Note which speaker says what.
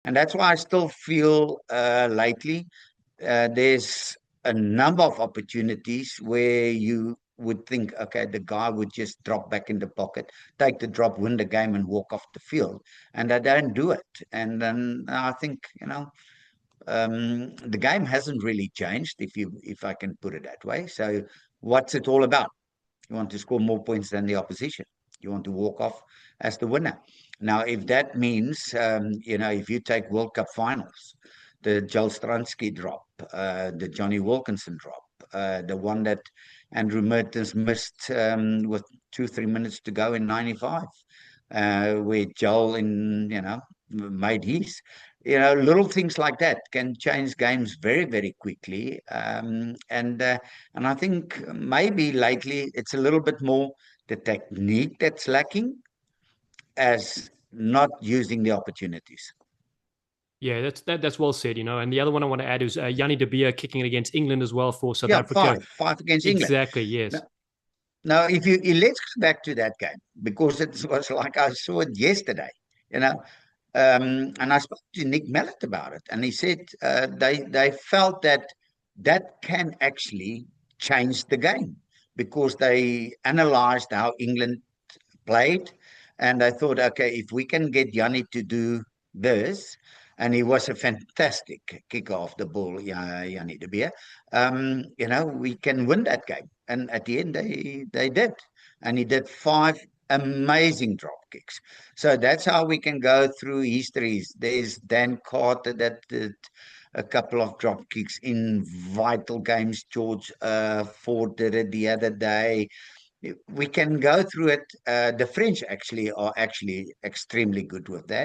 Speaker 1: And that's why I still feel lately there's a number of opportunities where you would think, okay, the guy would just drop back in the pocket, take the drop, win the game, and walk off the field. And they don't do it. And then I think, the game hasn't really changed, if I can put it that way. So what's it all about? You want to score more points than the opposition. You want to walk off as the winner. Now, if that means, if you take World Cup finals, the Joel Stransky drop, the Johnny Wilkinson drop, the one that Andrew Mertens missed with 2, 3 minutes to go in '95, where Joel made his. Little things like that can change games very, very quickly. And I think maybe lately it's a little bit more the technique that's lacking as not using the opportunities.
Speaker 2: Yeah, that's well said, And the other one I want to add is Yanni De Beer kicking it against England as well for South
Speaker 1: Yeah,
Speaker 2: Africa.
Speaker 1: five against England.
Speaker 2: Exactly, yes.
Speaker 1: Now, if you let's go back to that game because it was like I saw it yesterday, and I spoke to Nick Mallet about it, and he said they felt that can actually change the game because they analysed how England played, and they thought, okay, if we can get Yanni to do this, and he was a fantastic kicker off the ball, Yanni De Beer, we can win that game. And at the end, they did, and he did 5 amazing drop kicks. So that's how we can go through histories. There's Dan Carter that did a couple of drop kicks in vital games. George Ford did it the other day. We can go through it. The French actually are extremely good with that.